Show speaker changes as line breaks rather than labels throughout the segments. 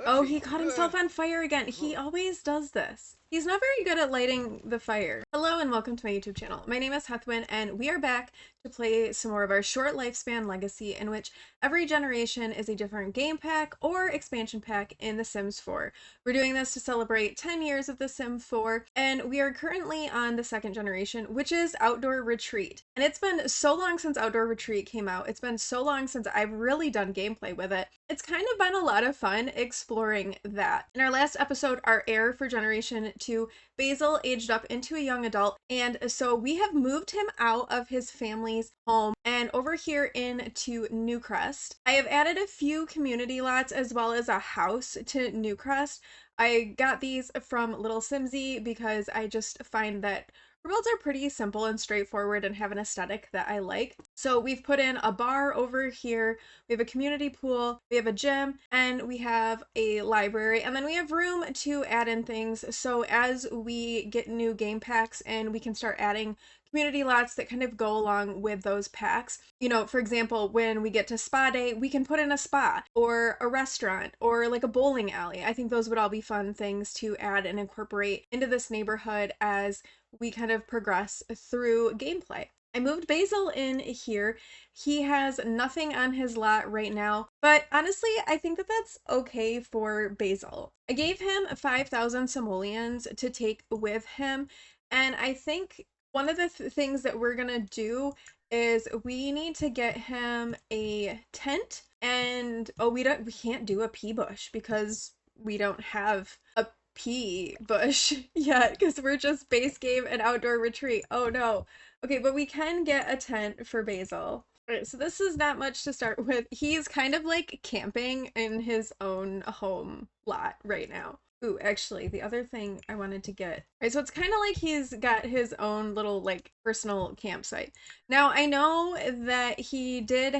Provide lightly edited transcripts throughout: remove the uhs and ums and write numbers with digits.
Oh, he caught himself on fire again. He always does this. He's not very good at lighting the fire. Hello and welcome to my YouTube channel. My name is Hethwin and we are back to play some more of our short lifespan legacy, in which every generation is a different game pack or expansion pack in The Sims 4. We're doing this to celebrate 10 years of The Sims 4, and we are currently on the second generation, which is Outdoor Retreat. And it's been so long since Outdoor Retreat came out. It's been so long since I've really done gameplay with it. It's kind of been a lot of fun exploring that. In our last episode, our heir for Generation 2, Basil, aged up into a young adult, and so we have moved him out of his family's home and over here into Newcrest. I have added a few community lots as well as a house to Newcrest. I got these from Little Simsy because I just find that builds are pretty simple and straightforward and have an aesthetic that I like. So we've put in a bar over here, we have a community pool, we have a gym, and we have a library, and then we have room to add in things. So as we get new game packs and we can start adding community lots that kind of go along with those packs. You know, for example, when we get to spa day, we can put in a spa or a restaurant or like a bowling alley. I think those would all be fun things to add and incorporate into this neighborhood as we kind of progress through gameplay. I moved Basil in here. He has nothing on his lot right now, but honestly, I think that that's okay for Basil. I gave him 5,000 simoleons to take with him, and I think one of the things that we're gonna do is we need to get him a tent, and we can't do a pea bush because we don't have a pea bush yet because we're just base game and Outdoor Retreat. Oh no. Okay, but we can get a tent for Basil. Alright, so this is not much to start with. He's kind of like camping in his own home lot right now. Ooh, actually, the other thing I wanted to get. Right, so it's kind of like he's got his own little like personal campsite. Now, I know that he does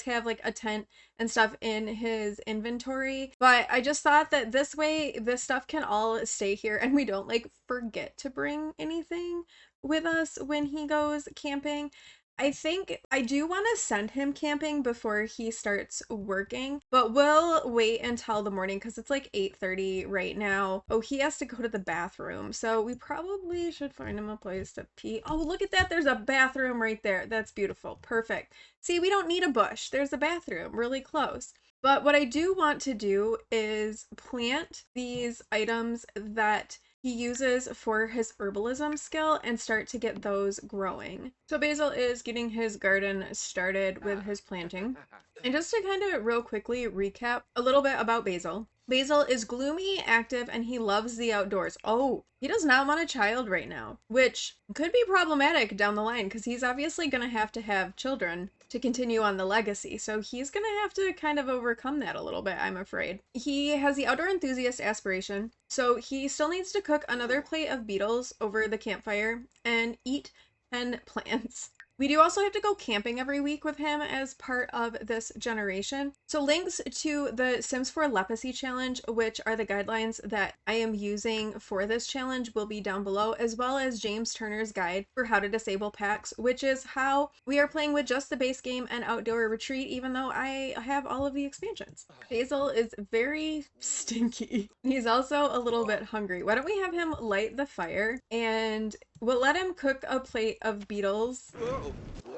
have like a tent and stuff in his inventory, but I just thought that this way this stuff can all stay here and we don't like forget to bring anything with us when he goes camping. I think I do want to send him camping before he starts working, but we'll wait until the morning because it's like 8:30 right now. Oh, he has to go to the bathroom, so we probably should find him a place to pee. Oh, look at that. There's a bathroom right there. That's beautiful. Perfect. See, we don't need a bush. There's a bathroom really close. But what I do want to do is plant these items that he uses for his herbalism skill and start to get those growing. So Basil is getting his garden started with his planting. And just to kind of real quickly recap a little bit about Basil. Basil is gloomy, active, and he loves the outdoors. Oh, he does not want a child right now, which could be problematic down the line because he's obviously going to have children to continue on the legacy. So he's going to have to kind of overcome that a little bit, I'm afraid. He has the outdoor enthusiast aspiration, so he still needs to cook another plate of beetles over the campfire and eat 10 plants. We do also have to go camping every week with him as part of this generation. So links to the Sims 4 LEPacy challenge, which are the guidelines that I am using for this challenge, will be down below, as well as James Turner's guide for how to disable packs, which is how we are playing with just the base game and Outdoor Retreat, even though I have all of the expansions. Basil is very stinky. He's also a little bit hungry. Why don't we have him light the fire and we'll let him cook a plate of beetles.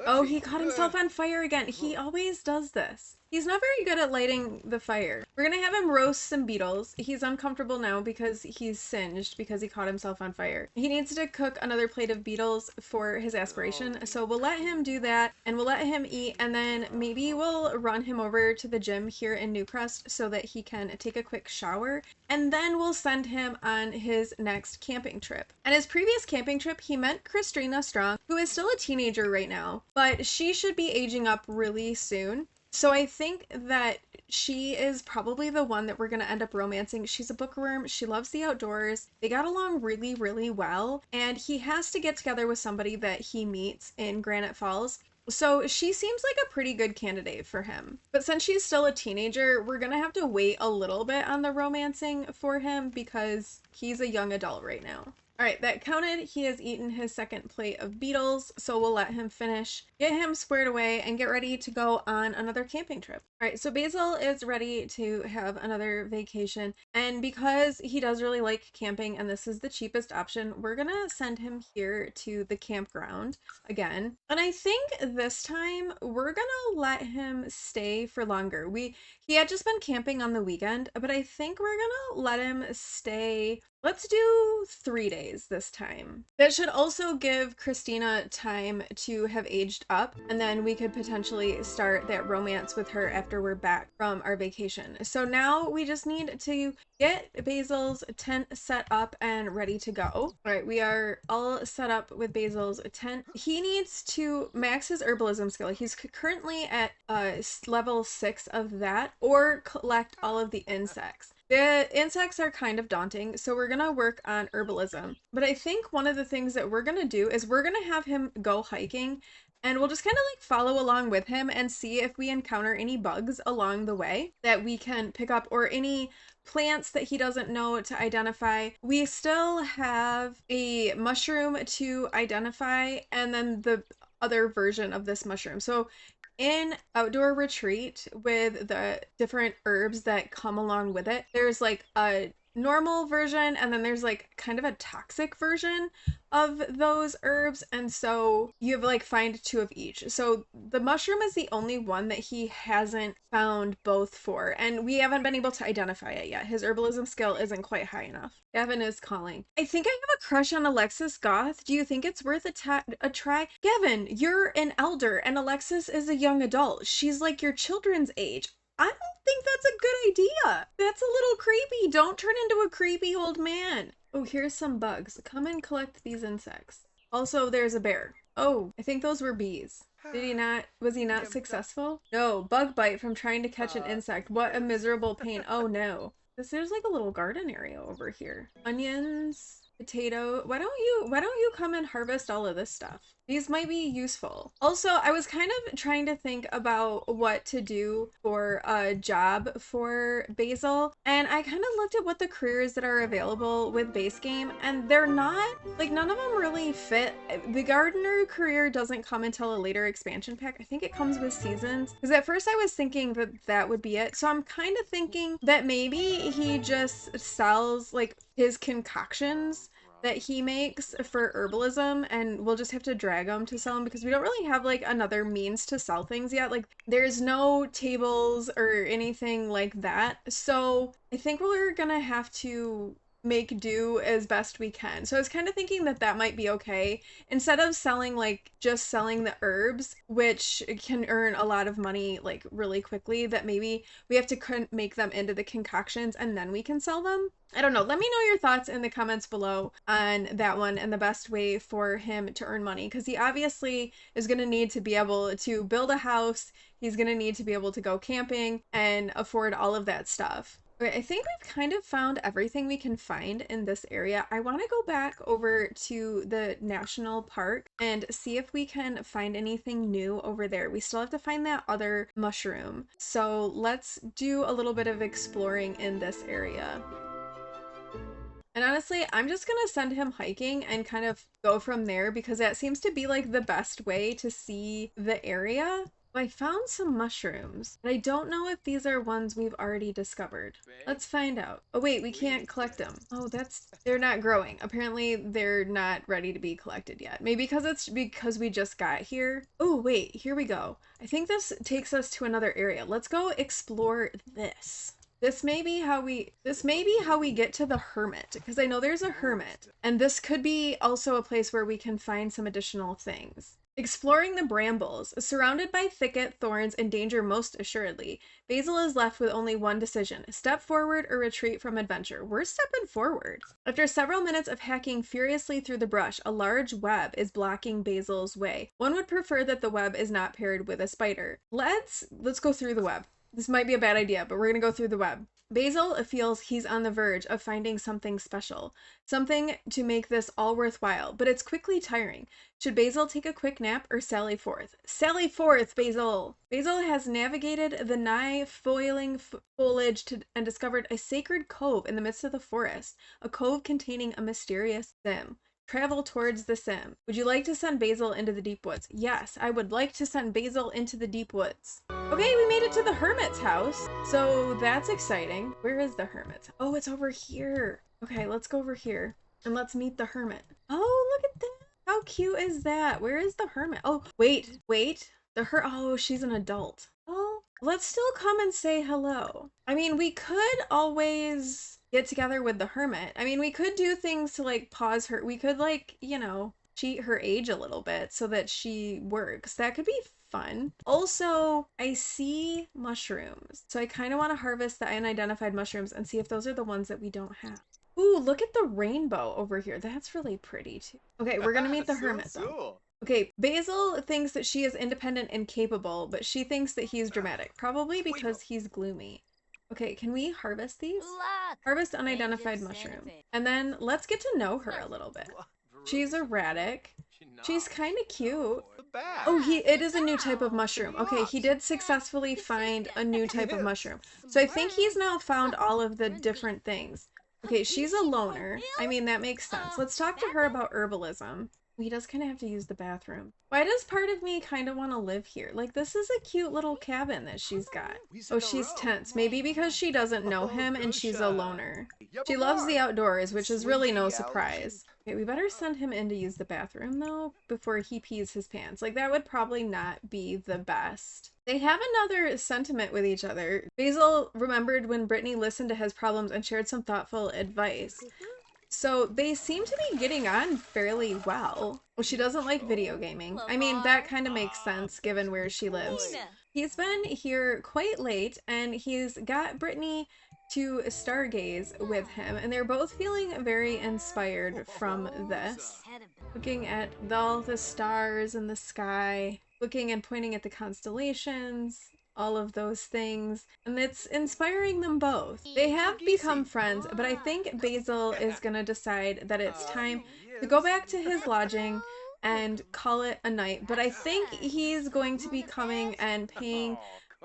Oh, he caught himself on fire again. He always does this. He's not very good at lighting the fire. We're gonna have him roast some beetles. He's uncomfortable now because he's singed because he caught himself on fire. He needs to cook another plate of beetles for his aspiration. So we'll let him do that and we'll let him eat, and then maybe we'll run him over to the gym here in Newcrest so that he can take a quick shower, and then we'll send him on his next camping trip. And his previous camping trip, he met Christina Strong, who is still a teenager right now, but she should be aging up really soon. So I think that she is probably the one that we're going to end up romancing. She's a bookworm. She loves the outdoors. They got along really, really well. And he has to get together with somebody that he meets in Granite Falls. So she seems like a pretty good candidate for him. But since she's still a teenager, we're going to have to wait a little bit on the romancing for him because he's a young adult right now. All right, that counted. He has eaten his second plate of beetles, so we'll let him finish, get him squared away, and get ready to go on another camping trip. All right, so Basil is ready to have another vacation, and because he does really like camping and this is the cheapest option, we're gonna send him here to the campground again. And I think this time we're gonna let him stay for longer. He had just been camping on the weekend, but I think we're gonna let him stay. Let's do 3 days this time. That should also give Christina time to have aged up, and then we could potentially start that romance with her after we're back from our vacation. So now we just need to get Basil's tent set up and ready to go. All right, we are all set up with Basil's tent. He needs to max his herbalism skill. He's currently at level 6 of that, or collect all of the insects. The insects are kind of daunting, so we're gonna work on herbalism. But I think one of the things that we're gonna do is we're gonna have him go hiking, and we'll just kind of like follow along with him and see if we encounter any bugs along the way that we can pick up, or any plants that he doesn't know to identify. We still have a mushroom to identify, and then the other version of this mushroom. So in Outdoor Retreat, with the different herbs that come along with it, there's like a normal version, and then there's like kind of a toxic version of those herbs, and so you have like find 2 of each. So the mushroom is the only one that he hasn't found both for, and we haven't been able to identify it yet. His herbalism skill isn't quite high enough. Gavin is calling. I think I have a crush on Alexis Goth. Do you think it's worth a try? Gavin, you're an elder and Alexis is a young adult. She's like your children's age. I don't think that's a good idea. That's a little creepy. Don't turn into a creepy old man. Oh, here's some bugs. Come and collect these insects. Also, there's a bear. Oh, I think those were bees. Was he not successful? No, bug bite from trying to catch an insect. What a miserable pain. Oh no. There's like a little garden area over here. Onions, potato. Why don't you come and harvest all of this stuff? These might be useful. Also, I was kind of trying to think about what to do for a job for Basil, and I kind of looked at what the careers that are available with base game, and they're not, like, none of them really fit. The gardener career doesn't come until a later expansion pack. I think it comes with seasons, because at first I was thinking that that would be it. So I'm kind of thinking that maybe he just sells like his concoctions that he makes for herbalism, and we'll just have to drag them to sell them, because we don't really have like another means to sell things yet. Like there's no tables or anything like that. So I think we're gonna have to make do as best we can. So I was kind of thinking that that might be okay. Instead of selling like just selling the herbs, which can earn a lot of money like really quickly, that maybe we have to make them into the concoctions and then we can sell them. I don't know. Let me know your thoughts in the comments below on that one and the best way for him to earn money, because he obviously is going to need to be able to build a house. He's going to need to be able to go camping and afford all of that stuff. Okay, I think we've kind of found everything we can find in this area. I want to go back over to the national park and see if we can find anything new over there. We still have to find that other mushroom. So let's do a little bit of exploring in this area. And honestly, I'm just gonna send him hiking and kind of go from there, because that seems to be like the best way to see the area. I found some mushrooms, but I don't know if these are ones we've already discovered. Let's find out. Oh wait, we can't collect them. Oh, they're not growing. Apparently they're not ready to be collected yet. Maybe because we just got here. Oh wait, here we go. I think this takes us to another area. Let's go explore this. This may be how we get to the hermit, because I know there's a hermit, and this could be also a place where we can find some additional things. Exploring the brambles. Surrounded by thicket, thorns, and danger most assuredly, Basil is left with only one decision: step forward or retreat from adventure. We're stepping forward. After several minutes of hacking furiously through the brush, a large web is blocking Basil's way. One would prefer that the web is not paired with a spider. Let's go through the web. This might be a bad idea, but we're gonna go through the web. Basil feels he's on the verge of finding something special, something to make this all worthwhile, but it's quickly tiring. Should Basil take a quick nap or sally forth? Sally forth, Basil! Basil has navigated the nigh foiling foliage and discovered a sacred cove in the midst of the forest, a cove containing a mysterious sim. Travel towards the sim. Would you like to send Basil into the deep woods? Yes, I would like to send Basil into the deep woods. Okay, we made it to the hermit's house. So that's exciting. Where is the hermit? Oh, it's over here. Okay, let's go over here and let's meet the hermit. Oh, look at that. How cute is that? Where is the hermit? Oh, wait. Oh, she's an adult. Oh, let's still come and say hello. I mean, we could always get together with the hermit. I mean, we could do things to like pause her. We could like, you know, cheat her age a little bit so that she works. That could be fun. Also, I see mushrooms. So I kind of want to harvest the unidentified mushrooms and see if those are the ones that we don't have. Ooh, look at the rainbow over here. That's really pretty too. Okay, we're gonna meet the hermit though. Okay, Basil thinks that she is independent and capable, but she thinks that he's dramatic. Probably because he's gloomy. Okay, can we harvest these? Harvest unidentified mushroom. And then let's get to know her a little bit. She's erratic. She's kind of cute. Oh, it is a new type of mushroom. Okay, he did successfully find a new type of mushroom. So I think he's now found all of the different things. Okay, she's a loner. I mean, that makes sense. Let's talk to her about herbalism. He does kind of have to use the bathroom. Why does part of me kind of want to live here? Like, this is a cute little cabin that she's got. Oh, she's tense. Maybe because she doesn't know him and she's a loner. She loves the outdoors, which is really no surprise. Okay, we better send him in to use the bathroom, though, before he pees his pants. Like, that would probably not be the best. They have another sentiment with each other. Basil remembered when Brittany listened to his problems and shared some thoughtful advice. So they seem to be getting on fairly well. Well, she doesn't like video gaming. I mean, that kind of makes sense given where she lives. He's been here quite late and he's got Brittany to stargaze with him, and they're both feeling very inspired from this. Looking at all the stars in the sky, looking and pointing at the constellations, all of those things, and it's inspiring them both. They have become friends, but I think Basil is gonna decide that it's time to go back to his lodging and call it a night, but I think he's going to be coming and paying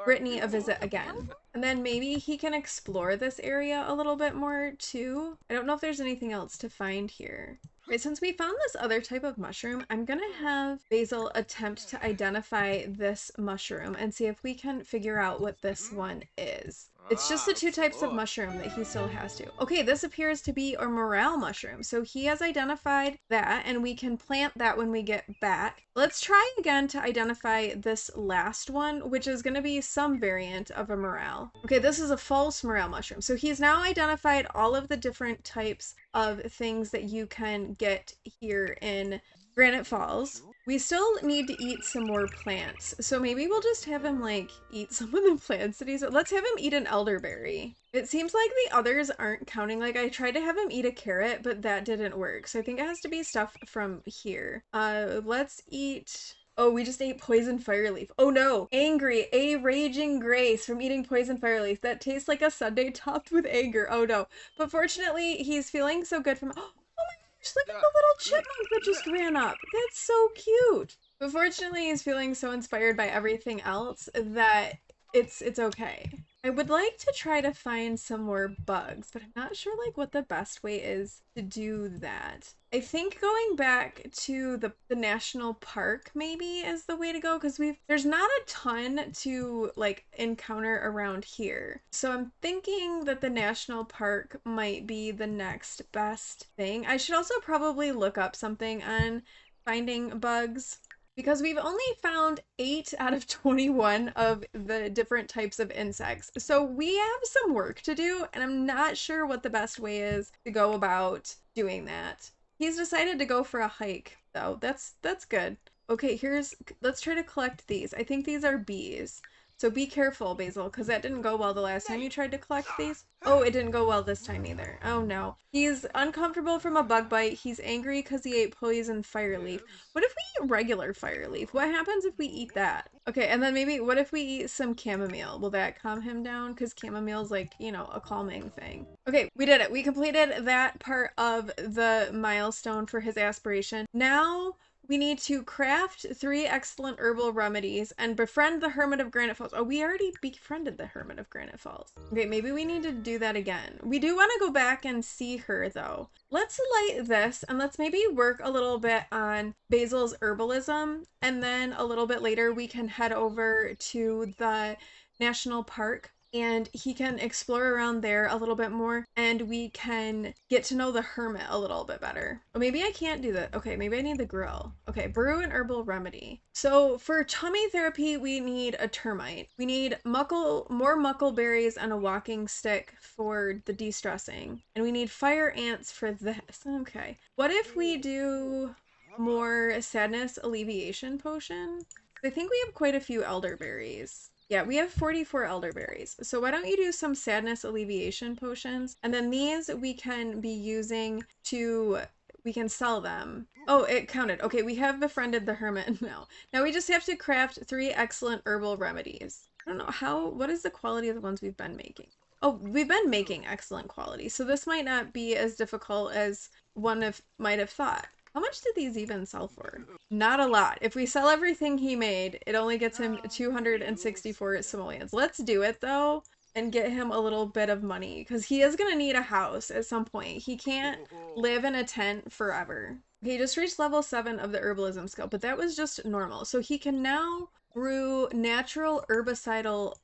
Brittany a visit again. And then maybe he can explore this area a little bit more too. I don't know if there's anything else to find here. Right, since we found this other type of mushroom, I'm gonna have Basil attempt to identify this mushroom and see if we can figure out what this one is. It's just the two types of mushroom that he still has to. Okay, this appears to be a morale mushroom. So he has identified that and we can plant that when we get back. Let's try again to identify this last one, which is gonna be some variant of a morale. Okay, this is a false morale mushroom. So he's now identified all of the different types of things that you can get here in Granite Falls. We still need to eat some more plants, so maybe we'll just have him like eat some of the plants that let's have him eat an elderberry. It seems like the others aren't counting. Like I tried to have him eat a carrot, but that didn't work. So I think it has to be stuff from here. Let's eat. Oh, we just ate poison fireleaf. Oh no, angry, a raging grace from eating poison fireleaf. That tastes like a sundae topped with anger. Oh no, but fortunately he's feeling so good from. Just look at the little chipmunk that just ran up. That's so cute. But fortunately, he's feeling so inspired by everything else that it's okay. I would like to try to find some more bugs, but I'm not sure like what the best way is to do that. I think going back to the national park maybe is the way to go, because there's not a ton to like encounter around here. So I'm thinking that the national park might be the next best thing. I should also probably look up something on finding bugs, because we've only found 8 out of 21 of the different types of insects. So we have some work to do, and I'm not sure what the best way is to go about doing that. He's decided to go for a hike, though. That's good. Okay, let's try to collect these. I think these are bees. So be careful, Basil, because that didn't go well the last time you tried to collect these. Oh, it didn't go well this time either. Oh no. He's uncomfortable from a bug bite. He's angry because he ate poison fire leaf. What if we eat regular fire leaf? What happens if we eat that? Okay, and then maybe what if we eat some chamomile? Will that calm him down? Because chamomile's like, you know, a calming thing. Okay, we did it. We completed that part of the milestone for his aspiration. Now we need to craft 3 excellent herbal remedies and befriend the Hermit of Granite Falls. Oh, we already befriended the Hermit of Granite Falls. Okay, maybe we need to do that again. We do want to go back and see her though. Let's light this and let's maybe work a little bit on Basil's herbalism, and then a little bit later we can head over to the national park and he can explore around there a little bit more, and we can get to know the hermit a little bit better. Oh, maybe I can't do that. Okay, maybe I need the grill. Okay, brew an herbal remedy. So for tummy therapy, we need a termite. We need more muckleberries and a walking stick for the de-stressing. And we need fire ants for this. Okay. What if we do more sadness alleviation potion? I think we have quite a few elderberries. Yeah, we have 44 elderberries. So why don't you do some sadness alleviation potions? And then these we can be using to, we can sell them. Oh, it counted. Okay, we have befriended the hermit now. Now we just have to craft 3 excellent herbal remedies. I don't know what is the quality of the ones we've been making? Oh, we've been making excellent quality. So this might not be as difficult as one might have thought. How much did these even sell for? Not a lot. If we sell everything he made, it only gets him 264 simoleons. Let's do it though and get him a little bit of money because he is going to need a house at some point. He can't live in a tent forever. He just reached level 7 of the herbalism skill, but that was just normal. So he can now brew natural herbicidal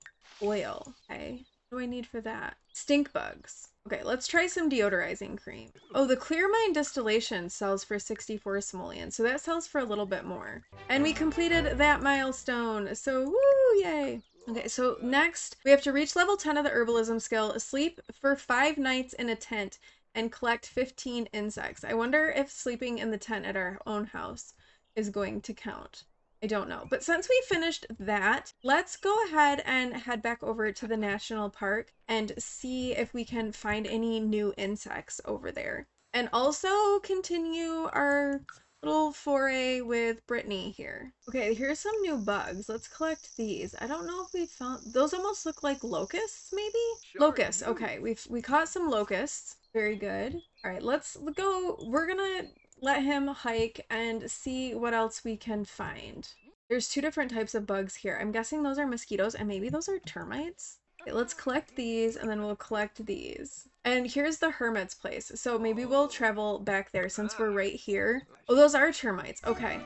oil. Okay. What do I need for that? Stink bugs. Okay, let's try some deodorizing cream. Oh, the Clear Mind distillation sells for 64 simoleons, so that sells for a little bit more. And we completed that milestone, so woo, yay! Okay, so next, we have to reach level 10 of the herbalism skill, sleep for 5 nights in a tent, and collect 15 insects. I wonder if sleeping in the tent at our own house is going to count. I don't know. But since we finished that, let's go ahead and head back over to the national park and see if we can find any new insects over there. And also continue our little foray with Brittany here. Okay, here's some new bugs. Let's collect these. I don't know if we found... Those almost look like locusts, maybe? Sure, locusts. Okay, we caught some locusts. Very good. All right, let's go. We're gonna let him hike and see what else we can find. There's 2 different types of bugs here. I'm guessing those are mosquitoes and maybe those are termites. Okay, let's collect these and then we'll collect these. And here's the hermit's place. So maybe we'll travel back there since we're right here. Oh, those are termites. Okay.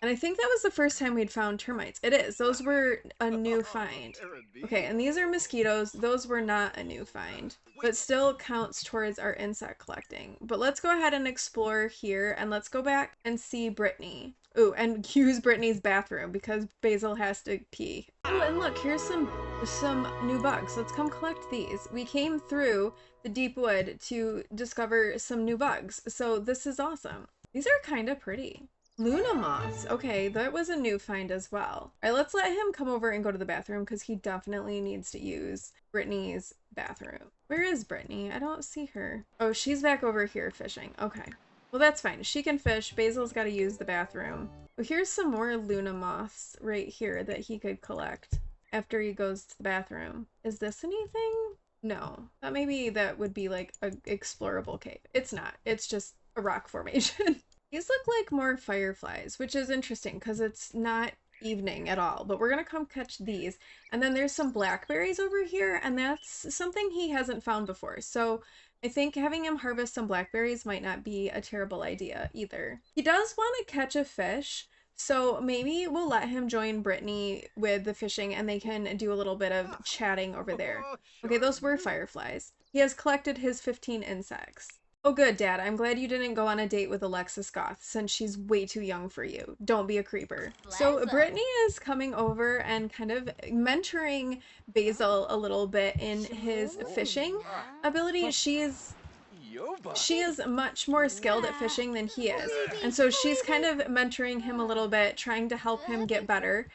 And I think that was the first time we'd found termites. It is. Those were a new find. Okay, and these are mosquitoes. Those were not a new find, but still counts towards our insect collecting. But let's go ahead and explore here, and let's go back and see Brittany. Ooh, and use Brittany's bathroom because Basil has to pee. Oh, and look, here's some new bugs. Let's come collect these. We came through the deep wood to discover some new bugs, so this is awesome. These are kind of pretty. Luna moths. Okay, that was a new find as well. All right, let's let him come over and go to the bathroom because he definitely needs to use Brittany's bathroom. Where is Brittany? I don't see her. Oh, she's back over here fishing. Okay. Well, that's fine. She can fish. Basil's got to use the bathroom. Well, here's some more Luna moths right here that he could collect after he goes to the bathroom. Is this anything? No. Thought maybe that would be like an explorable cave. It's not. It's just a rock formation. These look like more fireflies, which is interesting because it's not evening at all, but we're gonna come catch these. And then there's some blackberries over here, and that's something he hasn't found before. So I think having him harvest some blackberries might not be a terrible idea either. He does want to catch a fish, so maybe we'll let him join Brittany with the fishing and they can do a little bit of chatting over there. Okay, those were fireflies. He has collected his 15 insects. Oh good, Dad. I'm glad you didn't go on a date with Alexis Goth since she's way too young for you. Don't be a creeper. So Brittany is coming over and kind of mentoring Basil a little bit in his fishing ability. She is much more skilled at fishing than he is. And so she's kind of mentoring him a little bit, trying to help him get better.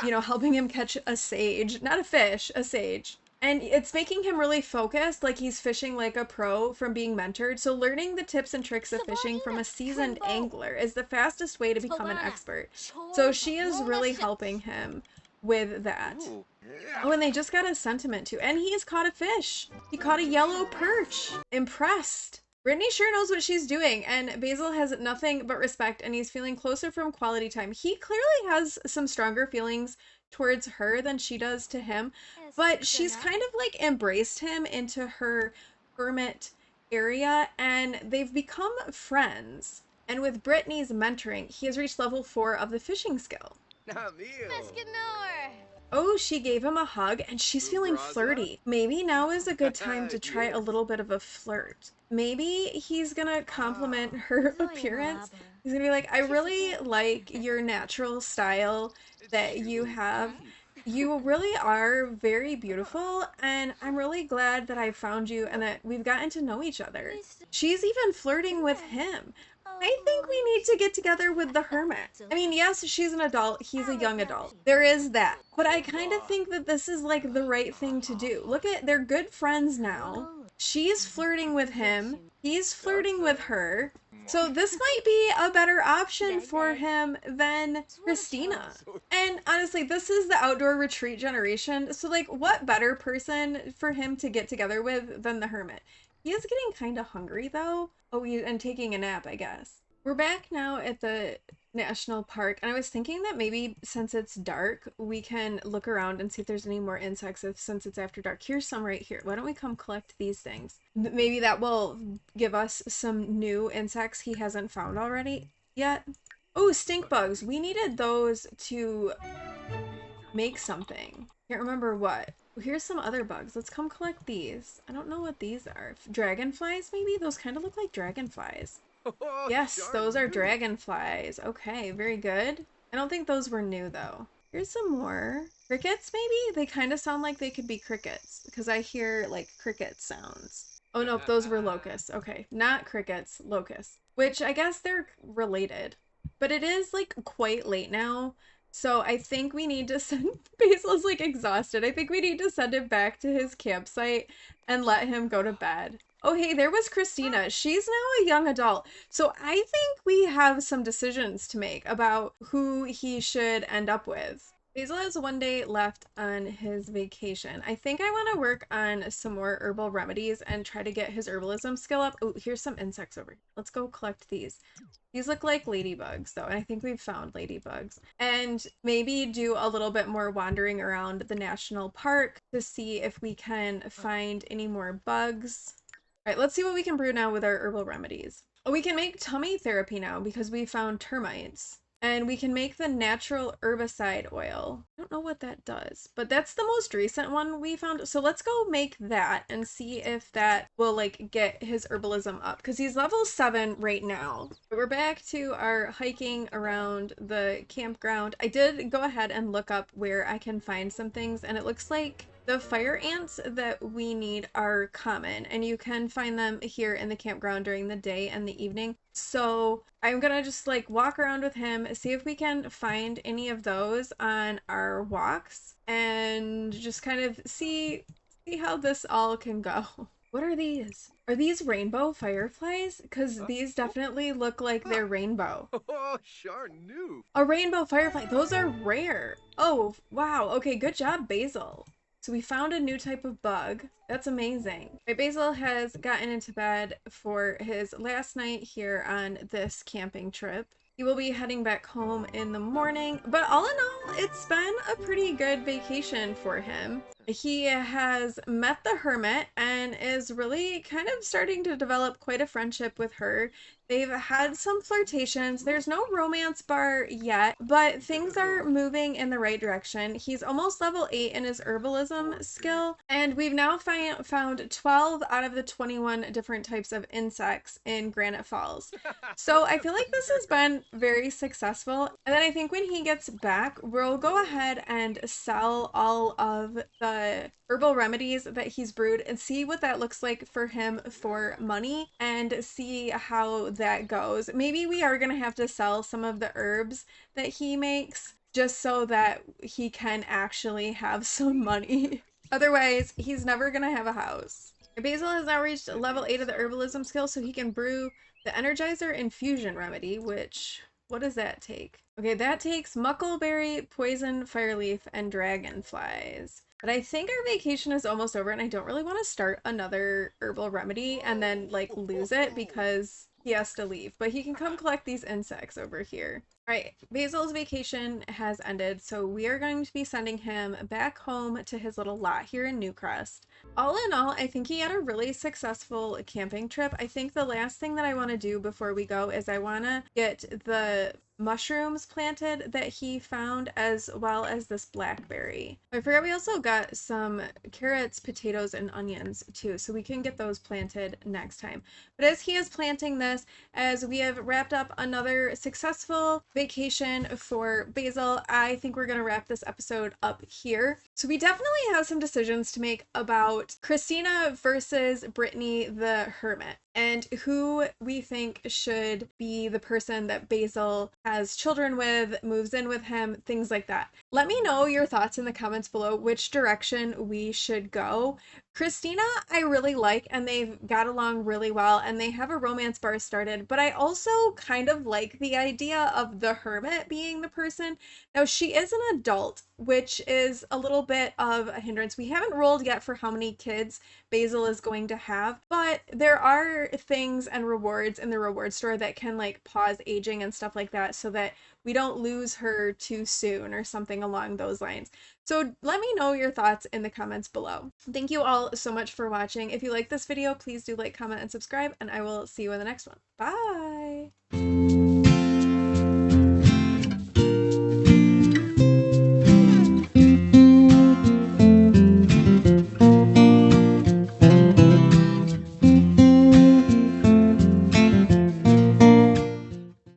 you know, helping him catch a sage, not a fish, a sage. And it's making him really focused, like he's fishing like a pro from being mentored. So learning the tips and tricks of fishing from a seasoned angler is the fastest way to become an expert. So she is really helping him with that. Oh, and they just got a sentiment too. And he's caught a fish. He caught a yellow perch. Impressed. Brittany sure knows what she's doing, and Basil has nothing but respect, and he's feeling closer from quality time. He clearly has some stronger feelings towards her than she does to him, but she's kind of like embraced him into her hermit area, and they've become friends. And with Brittany's mentoring, he has reached level 4 of the fishing skill. Oh, she gave him a hug, and she's feeling flirty. Maybe now is a good time to try a little bit of a flirt. Maybe he's gonna compliment her appearance. He's gonna be like, I really like your natural style that you have. You really are very beautiful, and I'm really glad that I found you and that we've gotten to know each other. She's even flirting with him. I think we need to get together with the hermit. I mean, yes, she's an adult, he's a young adult. There is that. But I kind of think that this is like the right thing to do. Look at, they're good friends now. She's flirting with him. He's flirting with her. So this might be a better option for him than Christina. And honestly, this is the outdoor retreat generation. So like, what better person for him to get together with than the hermit? He is getting kind of hungry though. Oh, and taking a nap, I guess. We're back now at the national park, and I was thinking that maybe since it's dark, we can look around and see if there's any more insects since it's after dark. Here's some right here. Why don't we come collect these things? Maybe that will give us some new insects he hasn't found already yet. Oh, stink bugs. We needed those to make something. Can't remember what. Here's some other bugs. Let's come collect these. I don't know what these are. Dragonflies, maybe? Those kind of look like dragonflies. Yes, those are dragonflies. Okay, very good. I don't think those were new, though. Here's some more. Crickets, maybe? They kind of sound like they could be crickets, because I hear, like, cricket sounds. Oh, nope, those were locusts. Okay, not crickets, locusts. Which, I guess they're related. But it is, like, quite late now. So I think we need to send, Basil's like exhausted. I think we need to send him back to his campsite and let him go to bed. Oh, hey, there was Christina. She's now a young adult. So I think we have some decisions to make about who he should end up with. Basil has one day left on his vacation. I think I want to work on some more herbal remedies and try to get his herbalism skill up. Oh, here's some insects over here. Let's go collect these. These look like ladybugs, though, and I think we've found ladybugs. And maybe do a little bit more wandering around the national park to see if we can find any more bugs. All right, let's see what we can brew now with our herbal remedies. Oh, we can make tummy therapy now because we found termites. And we can make the natural herbicide oil. I don't know what that does, but that's the most recent one we found. So let's go make that and see if that will like get his herbalism up because he's level 7 right now. But we're back to our hiking around the campground. I did go ahead and look up where I can find some things, and it looks like the fire ants that we need are common, and you can find them here in the campground during the day and the evening. So I'm gonna just like walk around with him, see if we can find any of those on our walks, and just kind of see how this all can go. What are these? Are these rainbow fireflies? Because these definitely look like they're rainbow.
Oh, sure new.
A rainbow firefly. Those are rare. Oh, wow. Okay, good job, Basil. So we found a new type of bug. That's amazing. Right, Basil has gotten into bed for his last night here on this camping trip. He will be heading back home in the morning, but all in all, it's been a pretty good vacation for him. He has met the hermit and is really kind of starting to develop quite a friendship with her. They've had some flirtations. There's no romance bar yet, but things are moving in the right direction. He's almost level 8 in his herbalism skill, and we've now found 12 out of the 21 different types of insects in Granite Falls. So I feel like this has been very successful. And then I think when he gets back, we'll go ahead and sell all of the herbal remedies that he's brewed and see what that looks like for him for money and see how that goes. Maybe we are going to have to sell some of the herbs that he makes just so that he can actually have some money. Otherwise, he's never gonna have a house. Basil has now reached level 8 of the herbalism skill, so he can brew the Energizer Infusion Remedy, which, what does that take? Okay, that takes Muckleberry, Poison, Fireleaf, and Dragonflies. But I think our vacation is almost over, and I don't really want to start another herbal remedy and then, like, lose it because he has to leave. But he can come collect these insects over here. All right, Basil's vacation has ended, so we are going to be sending him back home to his little lot here in Newcrest. All in all, I think he had a really successful camping trip. I think the last thing that I want to do before we go is I want to get the mushrooms planted that he found, as well as this blackberry. I forgot we also got some carrots, potatoes, and onions too, so we can get those planted next time. But as he is planting this, as we have wrapped up another successful vacation for Basil, I think we're going to wrap this episode up here. So we definitely have some decisions to make about Christina versus Brittany the Hermit, and who we think should be the person that Basil has children with, moves in with him, things like that. Let me know your thoughts in the comments below which direction we should go. Christina, I really like, and they've got along really well, and they have a romance bar started, but I also kind of like the idea of the hermit being the person. Now, she is an adult, which is a little bit of a hindrance. We haven't rolled yet for how many kids Basil is going to have, but there are things and rewards in the reward store that can like pause aging and stuff like that so that we don't lose her too soon or something along those lines. So let me know your thoughts in the comments below. Thank you all so much for watching. If you like this video, please do like, comment, and subscribe, and I will see you in the next one. Bye!